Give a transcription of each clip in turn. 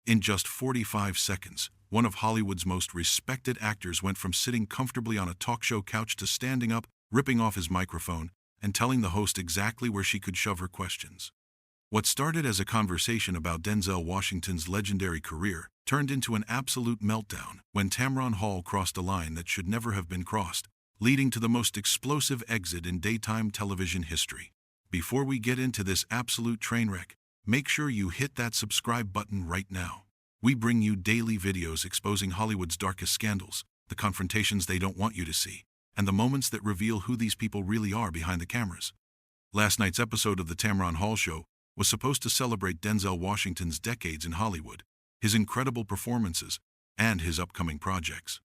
In just 45 seconds, one of Hollywood's most respected actors went from sitting comfortably on a talk show couch to standing up, ripping off his microphone, and telling the host exactly where she could shove her questions. What started as a conversation about Denzel Washington's legendary career turned into an absolute meltdown when Tamron Hall crossed a line that should never have been crossed, leading to the most explosive exit in daytime television history. Before we get into this absolute train wreck, make sure you hit that subscribe button right now. We bring you daily videos exposing Hollywood's darkest scandals, the confrontations they don't want you to see, and the moments that reveal who these people really are behind the cameras. Last night's episode of the Tamron Hall Show was supposed to celebrate Denzel Washington's decades in Hollywood, his incredible performances, and his upcoming projects.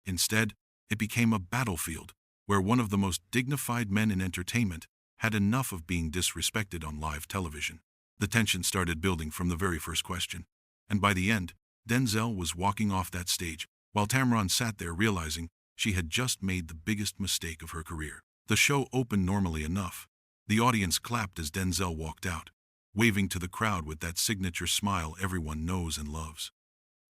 Instead, it became a battlefield where one of the most dignified men in entertainment had enough of being disrespected on live television. The tension started building from the very first question, and by the end, Denzel was walking off that stage, while Tamron sat there realizing she had just made the biggest mistake of her career. The show opened normally enough. The audience clapped as Denzel walked out, waving to the crowd with that signature smile everyone knows and loves.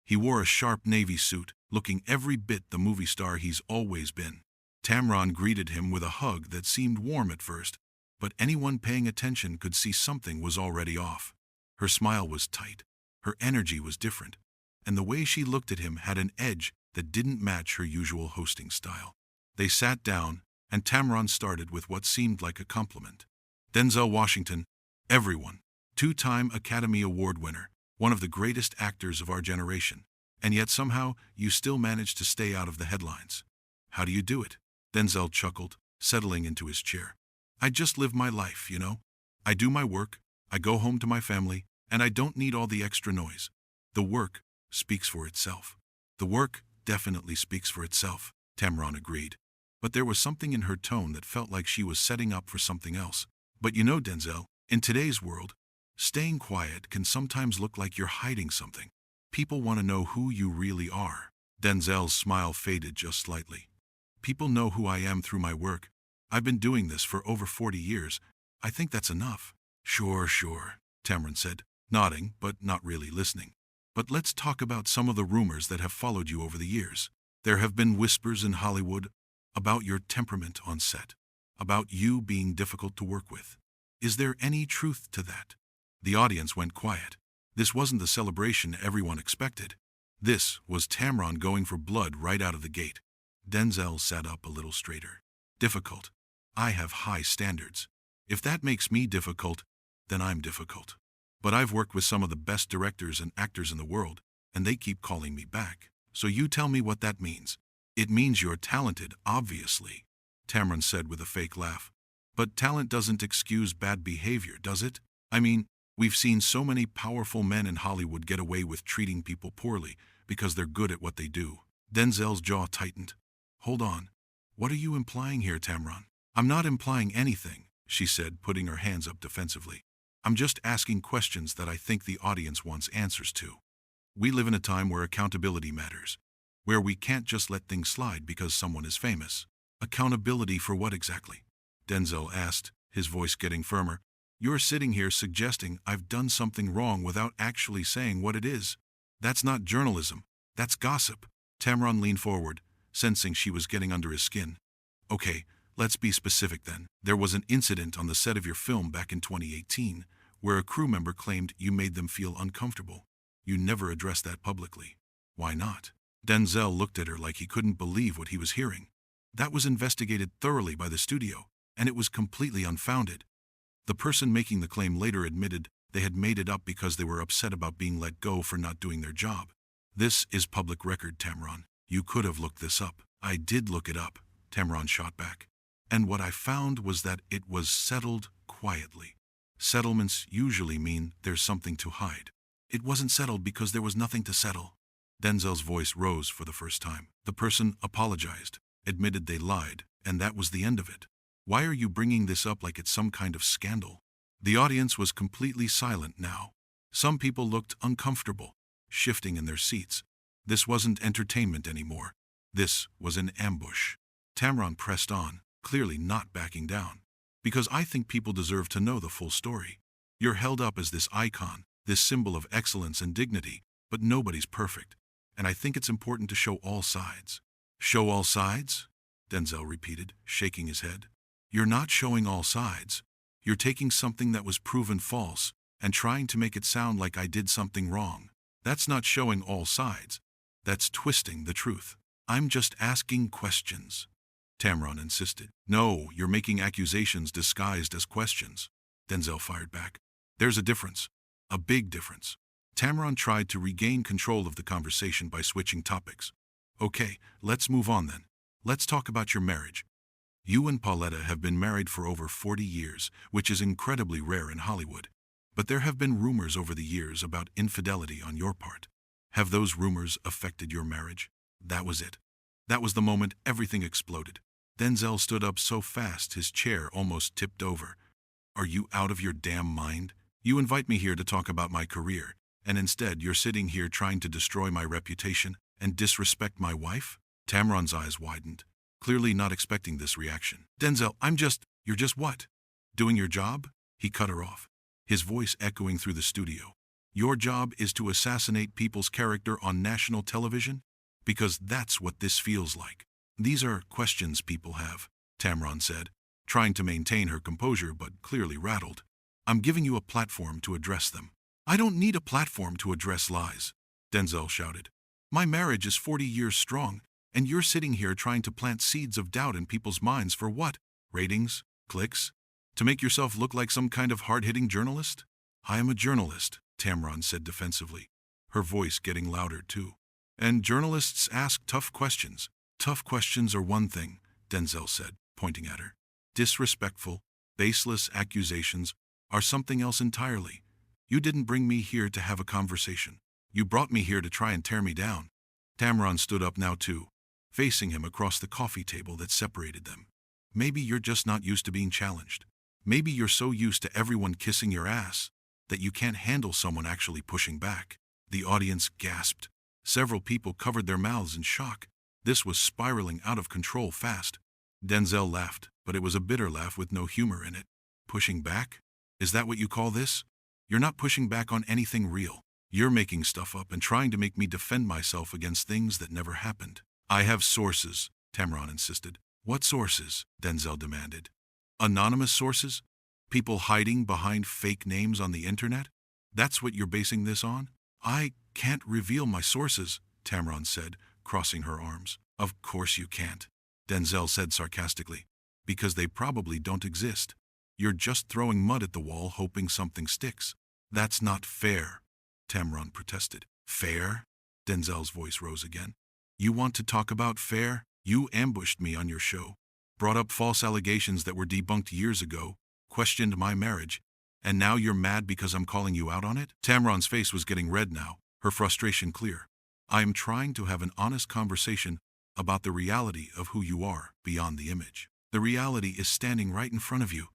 He wore a sharp navy suit, looking every bit the movie star he's always been. Tamron greeted him with a hug that seemed warm at first, but anyone paying attention could see something was already off. Her smile was tight, her energy was different, and the way she looked at him had an edge that didn't match her usual hosting style. They sat down, and Tamron started with what seemed like a compliment. Denzel Washington, everyone. Two-time Academy Award winner, one of the greatest actors of our generation, and yet somehow you still manage to stay out of the headlines. How do you do it? Denzel chuckled, settling into his chair. I just live my life, you know. I do my work, I go home to my family, and I don't need all the extra noise. The work speaks for itself. The work definitely speaks for itself, Tamron agreed. But there was something in her tone that felt like she was setting up for something else. But you know, Denzel, in today's world, staying quiet can sometimes look like you're hiding something. People want to know who you really are. Denzel's smile faded just slightly. People know who I am through my work. I've been doing this for over 40 years. I think that's enough. Sure, Tamron said, nodding but not really listening. But let's talk about some of the rumors that have followed you over the years. There have been whispers in Hollywood about your temperament on set, about you being difficult to work with. Is there any truth to that? The audience went quiet. This wasn't the celebration everyone expected. This was Tamron going for blood right out of the gate. Denzel sat up a little straighter. Difficult. I have high standards. If that makes me difficult, then I'm difficult. But I've worked with some of the best directors and actors in the world, and they keep calling me back. So you tell me what that means. It means you're talented, obviously, Tamron said with a fake laugh. But talent doesn't excuse bad behavior, does it? I mean, we've seen so many powerful men in Hollywood get away with treating people poorly because they're good at what they do. Denzel's jaw tightened. Hold on. What are you implying here, Tamron? I'm not implying anything, she said, putting her hands up defensively. I'm just asking questions that I think the audience wants answers to. We live in a time where accountability matters, where we can't just let things slide because someone is famous. Accountability for what exactly? Denzel asked, his voice getting firmer. You're sitting here suggesting I've done something wrong without actually saying what it is. That's not journalism. That's gossip. Tamron leaned forward, sensing she was getting under his skin. Okay, let's be specific then. There was an incident on the set of your film back in 2018 where a crew member claimed you made them feel uncomfortable. You never addressed that publicly. Why not? Denzel looked at her like he couldn't believe what he was hearing. That was investigated thoroughly by the studio, and it was completely unfounded. The person making the claim later admitted they had made it up because they were upset about being let go for not doing their job. This is public record, Tamron. You could have looked this up. I did look it up, Tamron shot back. And what I found was that it was settled quietly. Settlements usually mean there's something to hide. It wasn't settled because there was nothing to settle. Denzel's voice rose for the first time. The person apologized, admitted they lied, and that was the end of it. Why are you bringing this up like it's some kind of scandal? The audience was completely silent now. Some people looked uncomfortable, shifting in their seats. This wasn't entertainment anymore. This was an ambush. Tamron pressed on, clearly not backing down. Because I think people deserve to know the full story. You're held up as this icon, this symbol of excellence and dignity, but nobody's perfect. And I think it's important to show all sides. Show all sides? Denzel repeated, shaking his head. You're not showing all sides. You're taking something that was proven false and trying to make it sound like I did something wrong. That's not showing all sides. That's twisting the truth. I'm just asking questions, Tamron insisted. No, you're making accusations disguised as questions, Denzel fired back. There's a difference. A big difference. Tamron tried to regain control of the conversation by switching topics. Okay, let's move on then. Let's talk about your marriage. You and Pauletta have been married for over 40 years, which is incredibly rare in Hollywood. But there have been rumors over the years about infidelity on your part. Have those rumors affected your marriage? That was it. That was the moment everything exploded. Denzel stood up so fast his chair almost tipped over. Are you out of your damn mind? You invite me here to talk about my career, and instead you're sitting here trying to destroy my reputation and disrespect my wife? Tamron's eyes widened, clearly not expecting this reaction. Denzel, you're just what? Doing your job? He cut her off, his voice echoing through the studio. Your job is to assassinate people's character on national television? Because that's what this feels like. These are questions people have, Tamron said, trying to maintain her composure but clearly rattled. I'm giving you a platform to address them. I don't need a platform to address lies, Denzel shouted. My marriage is 40 years strong, and you're sitting here trying to plant seeds of doubt in people's minds for what? Ratings? Clicks? To make yourself look like some kind of hard-hitting journalist? I am a journalist, Tamron said defensively, her voice getting louder too. And journalists ask tough questions. Tough questions are one thing, Denzel said, pointing at her. Disrespectful, baseless accusations are something else entirely. You didn't bring me here to have a conversation. You brought me here to try and tear me down. Tamron stood up now too, facing him across the coffee table that separated them. Maybe you're just not used to being challenged. Maybe you're so used to everyone kissing your ass that you can't handle someone actually pushing back. The audience gasped. Several people covered their mouths in shock. This was spiraling out of control fast. Denzel laughed, but it was a bitter laugh with no humor in it. Pushing back? Is that what you call this? You're not pushing back on anything real. You're making stuff up and trying to make me defend myself against things that never happened. I have sources, Tamron insisted. What sources? Denzel demanded. Anonymous sources? People hiding behind fake names on the internet? That's what you're basing this on? I can't reveal my sources, Tamron said, crossing her arms. Of course you can't, Denzel said sarcastically. Because they probably don't exist. You're just throwing mud at the wall hoping something sticks. That's not fair, Tamron protested. Fair? Denzel's voice rose again. You want to talk about fair? You ambushed me on your show, brought up false allegations that were debunked years ago, questioned my marriage, and now you're mad because I'm calling you out on it? Tamron's face was getting red now, her frustration clear. I am trying to have an honest conversation about the reality of who you are beyond the image. The reality is standing right in front of you,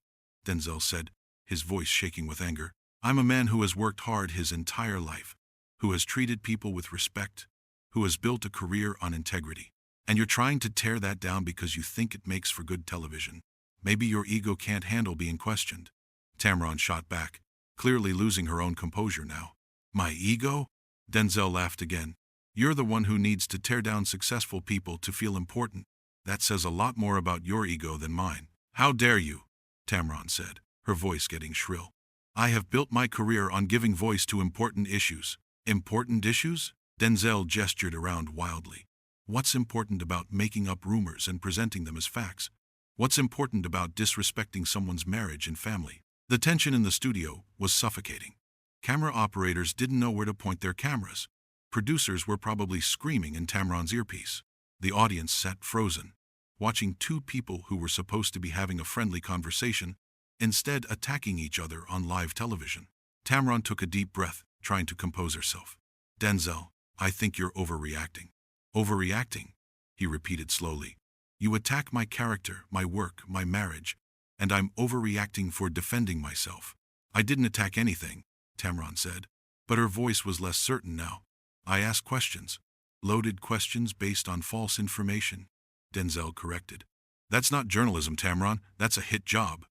Denzel said, his voice shaking with anger. I'm a man who has worked hard his entire life, who has treated people with respect, who has built a career on integrity. And you're trying to tear that down because you think it makes for good television. Maybe your ego can't handle being questioned. Tamron shot back, clearly losing her own composure now. My ego? Denzel laughed again. You're the one who needs to tear down successful people to feel important. That says a lot more about your ego than mine. How dare you? Tamron said, her voice getting shrill. I have built my career on giving voice to important issues. Important issues? Denzel gestured around wildly. What's important about making up rumors and presenting them as facts? What's important about disrespecting someone's marriage and family? The tension in the studio was suffocating. Camera operators didn't know where to point their cameras. Producers were probably screaming in Tamron's earpiece. The audience sat frozen, watching two people who were supposed to be having a friendly conversation, instead attacking each other on live television. Tamron took a deep breath, trying to compose herself. Denzel, I think you're overreacting. Overreacting? He repeated slowly. You attack my character, my work, my marriage, and I'm overreacting for defending myself. I didn't attack anything, Tamron said, but her voice was less certain now. I asked questions. Loaded questions based on false information, Denzel corrected. That's not journalism, Tamron. That's a hit job.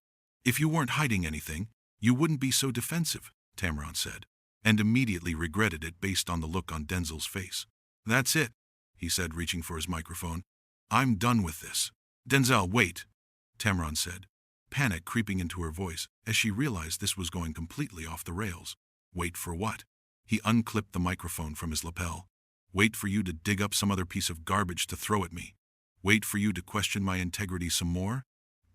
If you weren't hiding anything, you wouldn't be so defensive, Tamron said. and immediately regretted it based on the look on Denzel's face. "That's it," he said, reaching for his microphone. "I'm done with this." "Denzel, wait," Tamron said, panic creeping into her voice as she realized this was going completely off the rails. "Wait for what?" He unclipped the microphone from his lapel. "Wait for you to dig up some other piece of garbage to throw at me? Wait for you to question my integrity some more?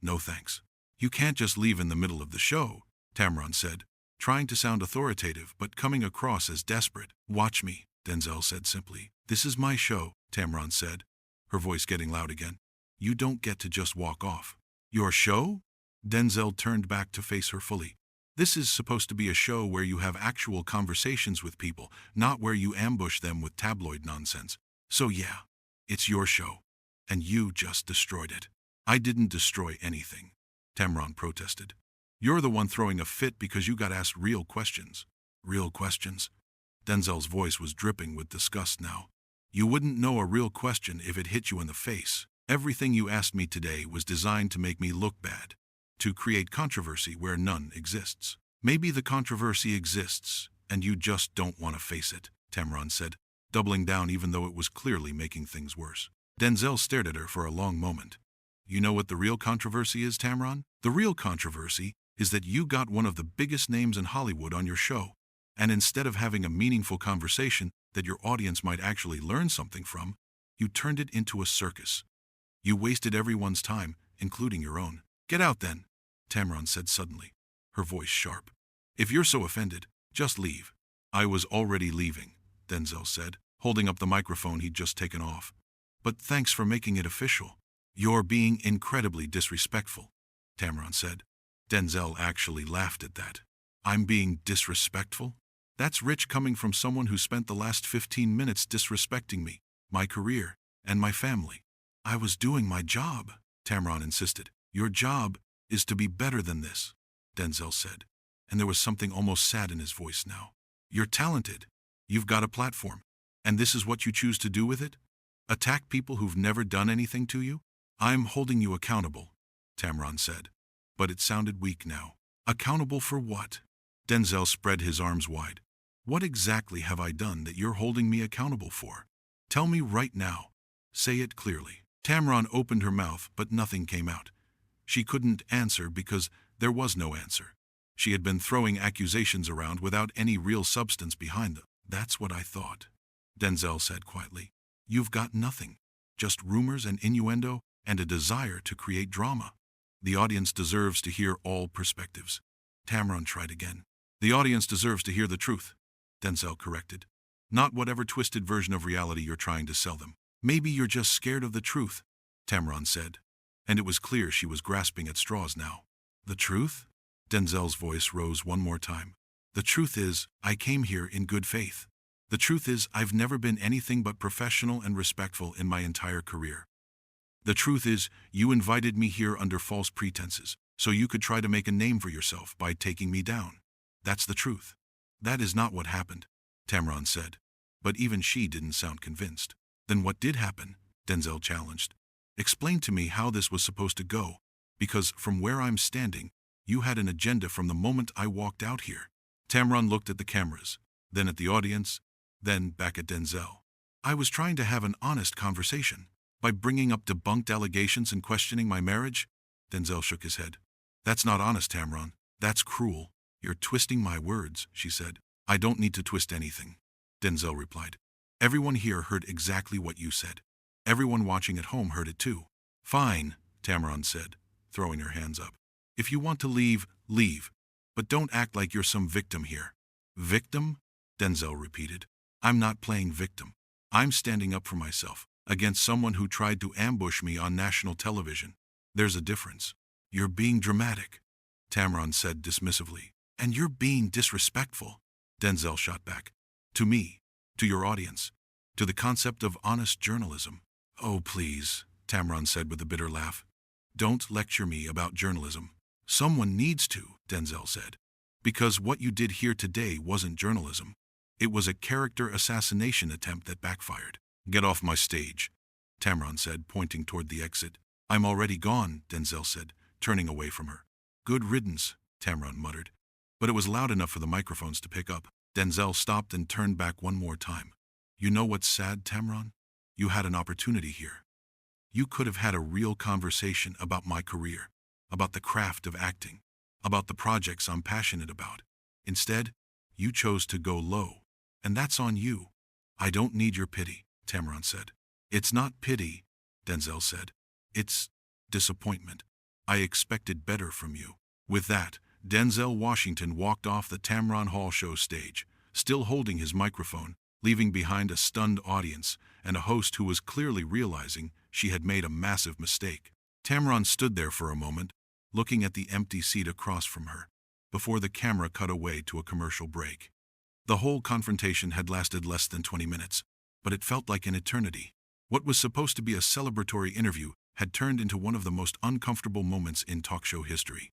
No thanks." "You can't just leave in the middle of the show," Tamron said, trying to sound authoritative but coming across as desperate. "Watch me," Denzel said simply. "This is my show," Tamron said, her voice getting loud again. "You don't get to just walk off." "Your show?" Denzel turned back to face her fully. "This is supposed to be a show where you have actual conversations with people, not where you ambush them with tabloid nonsense. So yeah, it's your show. And you just destroyed it." "I didn't destroy anything," Tamron protested. "You're the one throwing a fit because you got asked real questions." "Real questions?" Denzel's voice was dripping with disgust now. "You wouldn't know a real question if it hit you in the face. Everything you asked me today was designed to make me look bad, to create controversy where none exists." "Maybe the controversy exists, and you just don't want to face it," Tamron said, doubling down even though it was clearly making things worse. Denzel stared at her for a long moment. "You know what the real controversy is, Tamron? The real controversy is that you got one of the biggest names in Hollywood on your show, and instead of having a meaningful conversation that your audience might actually learn something from, you turned it into a circus. You wasted everyone's time, including your own." "Get out then," Tamron said suddenly, her voice sharp. "If you're so offended, just leave." "I was already leaving," Denzel said, holding up the microphone he'd just taken off. "But thanks for making it official." "You're being incredibly disrespectful," Tamron said. Denzel actually laughed at that. "I'm being disrespectful? That's rich coming from someone who spent the last 15 minutes disrespecting me, my career, and my family." "I was doing my job," Tamron insisted. "Your job is to be better than this," Denzel said, and there was something almost sad in his voice now. "You're talented. You've got a platform. And this is what you choose to do with it? Attack people who've never done anything to you?" "I'm holding you accountable," Tamron said, but it sounded weak now. "Accountable for what?" Denzel spread his arms wide. "What exactly have I done that you're holding me accountable for? Tell me right now. Say it clearly." Tamron opened her mouth, but nothing came out. She couldn't answer because there was no answer. She had been throwing accusations around without any real substance behind them. "That's what I thought," Denzel said quietly. "You've got nothing. Just rumors and innuendo and a desire to create drama." "The audience deserves to hear all perspectives." Tamron tried again. "The audience deserves to hear the truth," Denzel corrected. "Not whatever twisted version of reality you're trying to sell them." "Maybe you're just scared of the truth," Tamron said, and it was clear she was grasping at straws now. "The truth?" Denzel's voice rose one more time. "The truth is, I came here in good faith. The truth is, I've never been anything but professional and respectful in my entire career. The truth is, you invited me here under false pretenses, so you could try to make a name for yourself by taking me down. That's the truth." "That is not what happened," Tamron said, but even she didn't sound convinced. "Then what did happen?" Denzel challenged. "Explain to me how this was supposed to go, because from where I'm standing, you had an agenda from the moment I walked out here." Tamron looked at the cameras, then at the audience, then back at Denzel. "I was trying to have an honest conversation. By bringing up debunked allegations and questioning my marriage?" Denzel shook his head. "That's not honest, Tamron. That's cruel." "You're twisting my words," she said. "I don't need to twist anything," Denzel replied. "Everyone here heard exactly what you said. Everyone watching at home heard it too." "Fine," Tamron said, throwing her hands up. "If you want to leave, leave. But don't act like you're some victim here." "Victim?" Denzel repeated. "I'm not playing victim. I'm standing up for myself, against someone who tried to ambush me on national television. There's a difference." "You're being dramatic," Tamron said dismissively. "And you're being disrespectful," Denzel shot back. "To me, to your audience, to the concept of honest journalism." "Oh, please," Tamron said with a bitter laugh. "Don't lecture me about journalism." "Someone needs to," Denzel said. "Because what you did here today wasn't journalism. It was a character assassination attempt that backfired." "Get off my stage," Tamron said, pointing toward the exit. "I'm already gone," Denzel said, turning away from her. "Good riddance," Tamron muttered. But it was loud enough for the microphones to pick up. Denzel stopped and turned back one more time. You know what's sad, Tamron? You had an opportunity here. You could have had a real conversation about my career, about the craft of acting, about the projects I'm passionate about. Instead, you chose to go low, and that's on you. I don't need your pity, Tamron said. It's not pity, Denzel said. It's disappointment. I expected better from you. With that, Denzel Washington walked off the Tamron Hall show stage, still holding his microphone, leaving behind a stunned audience and a host who was clearly realizing she had made a massive mistake. Tamron stood there for a moment, looking at the empty seat across from her, before the camera cut away to a commercial break. The whole confrontation had lasted less than 20 minutes, but it felt like an eternity. What was supposed to be a celebratory interview had turned into one of the most uncomfortable moments in talk show history.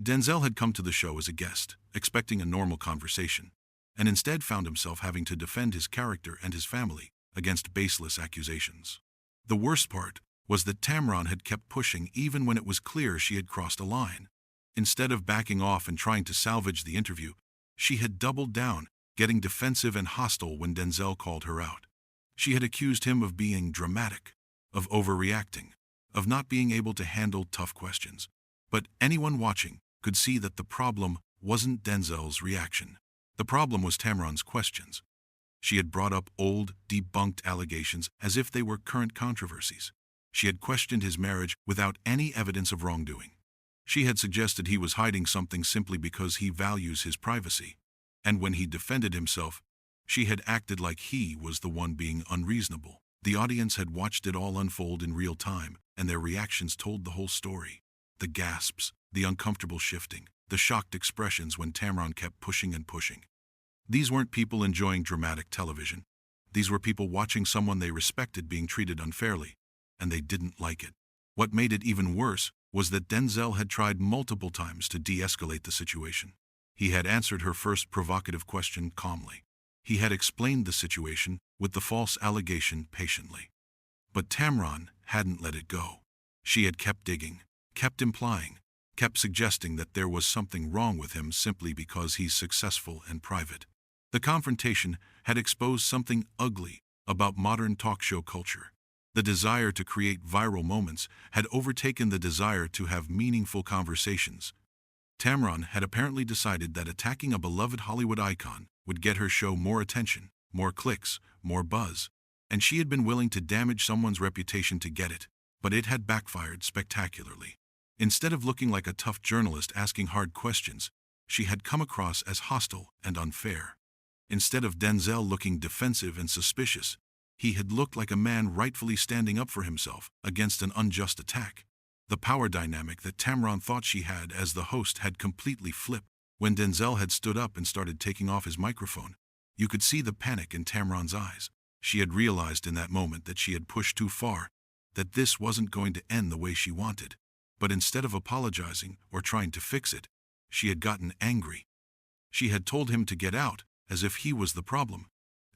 Denzel had come to the show as a guest, expecting a normal conversation, and instead found himself having to defend his character and his family against baseless accusations. The worst part was that Tamron had kept pushing even when it was clear she had crossed a line. Instead of backing off and trying to salvage the interview, she had doubled down, getting defensive and hostile when Denzel called her out. She had accused him of being dramatic, of overreacting, of not being able to handle tough questions. But anyone watching could see that the problem wasn't Denzel's reaction. The problem was Tamron's questions. She had brought up old, debunked allegations as if they were current controversies. She had questioned his marriage without any evidence of wrongdoing. She had suggested he was hiding something simply because he values his privacy. And when he defended himself, she had acted like he was the one being unreasonable. The audience had watched it all unfold in real time, and their reactions told the whole story. The gasps, the uncomfortable shifting, the shocked expressions when Tamron kept pushing and pushing. These weren't people enjoying dramatic television. These were people watching someone they respected being treated unfairly, and they didn't like it. What made it even worse was that Denzel had tried multiple times to de-escalate the situation. He had answered her first provocative question calmly. He had explained the situation with the false allegation patiently. But Tamron hadn't let it go. She had kept digging, kept implying, kept suggesting that there was something wrong with him simply because he's successful and private. The confrontation had exposed something ugly about modern talk show culture. The desire to create viral moments had overtaken the desire to have meaningful conversations. Tamron had apparently decided that attacking a beloved Hollywood icon would get her show more attention, more clicks, more buzz, and she had been willing to damage someone's reputation to get it, but it had backfired spectacularly. Instead of looking like a tough journalist asking hard questions, she had come across as hostile and unfair. Instead of Denzel looking defensive and suspicious, he had looked like a man rightfully standing up for himself against an unjust attack. The power dynamic that Tamron thought she had as the host had completely flipped. When Denzel had stood up and started taking off his microphone, you could see the panic in Tamron's eyes. She had realized in that moment that she had pushed too far, that this wasn't going to end the way she wanted. But instead of apologizing or trying to fix it, she had gotten angry. She had told him to get out, as if he was the problem,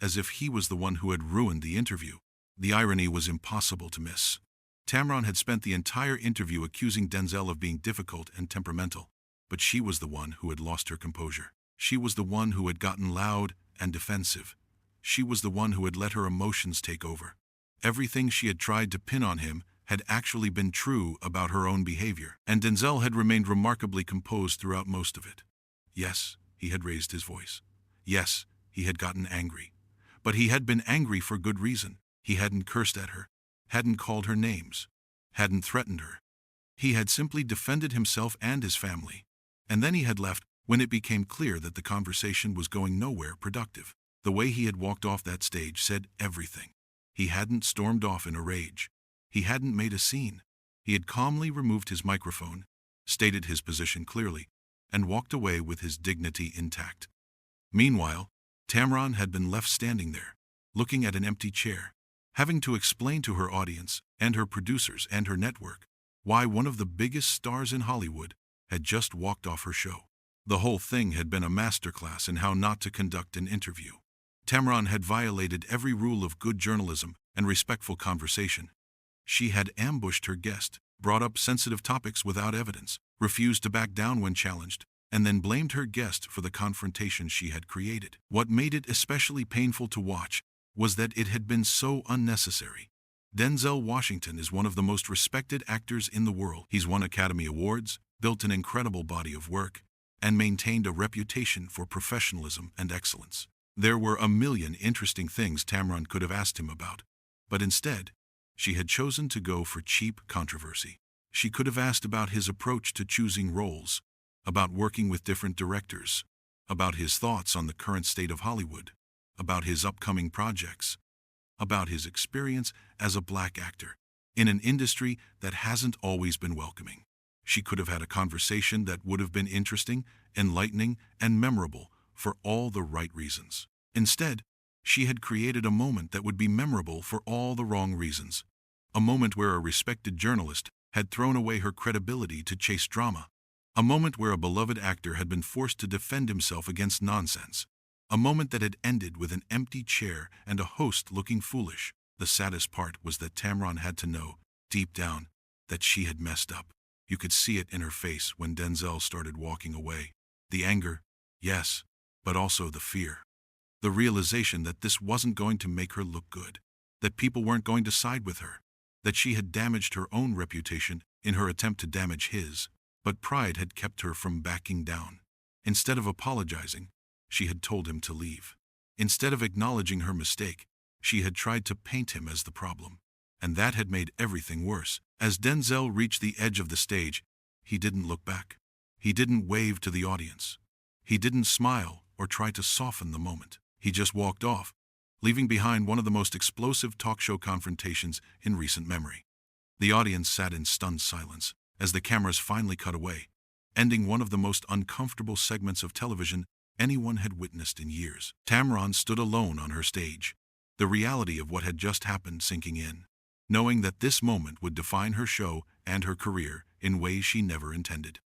as if he was the one who had ruined the interview. The irony was impossible to miss. Tamron had spent the entire interview accusing Denzel of being difficult and temperamental, but she was the one who had lost her composure. She was the one who had gotten loud and defensive. She was the one who had let her emotions take over. Everything she had tried to pin on him had actually been true about her own behavior, and Denzel had remained remarkably composed throughout most of it. Yes, he had raised his voice. Yes, he had gotten angry. But he had been angry for good reason. He hadn't cursed at her, hadn't called her names, hadn't threatened her. He had simply defended himself and his family. And then he had left when it became clear that the conversation was going nowhere productive. The way he had walked off that stage said everything. He hadn't stormed off in a rage. He hadn't made a scene. He had calmly removed his microphone, stated his position clearly, and walked away with his dignity intact. Meanwhile, Tamron had been left standing there, looking at an empty chair, having to explain to her audience and her producers and her network why one of the biggest stars in Hollywood had just walked off her show. The whole thing had been a masterclass in how not to conduct an interview. Tamron had violated every rule of good journalism and respectful conversation. She had ambushed her guest, brought up sensitive topics without evidence, refused to back down when challenged, and then blamed her guest for the confrontation she had created. What made it especially painful to watch was that it had been so unnecessary. Denzel Washington is one of the most respected actors in the world. He's won Academy Awards, built an incredible body of work, and maintained a reputation for professionalism and excellence. There were a million interesting things Tamron could have asked him about, but instead, she had chosen to go for cheap controversy. She could have asked about his approach to choosing roles, about working with different directors, about his thoughts on the current state of Hollywood, about his upcoming projects, about his experience as a black actor in an industry that hasn't always been welcoming. She could have had a conversation that would have been interesting, enlightening, and memorable for all the right reasons. Instead, she had created a moment that would be memorable for all the wrong reasons. A moment where a respected journalist had thrown away her credibility to chase drama. A moment where a beloved actor had been forced to defend himself against nonsense. A moment that had ended with an empty chair and a host looking foolish. The saddest part was that Tamron had to know, deep down, that she had messed up. You could see it in her face when Denzel started walking away. The anger, yes, but also the fear. The realization that this wasn't going to make her look good, that people weren't going to side with her, that she had damaged her own reputation in her attempt to damage his, but pride had kept her from backing down. Instead of apologizing, she had told him to leave. Instead of acknowledging her mistake, she had tried to paint him as the problem, and that had made everything worse. As Denzel reached the edge of the stage, he didn't look back. He didn't wave to the audience. He didn't smile or try to soften the moment. He just walked off, leaving behind one of the most explosive talk show confrontations in recent memory. The audience sat in stunned silence as the cameras finally cut away, ending one of the most uncomfortable segments of television anyone had witnessed in years. Tamron stood alone on her stage, the reality of what had just happened sinking in, knowing that this moment would define her show and her career in ways she never intended.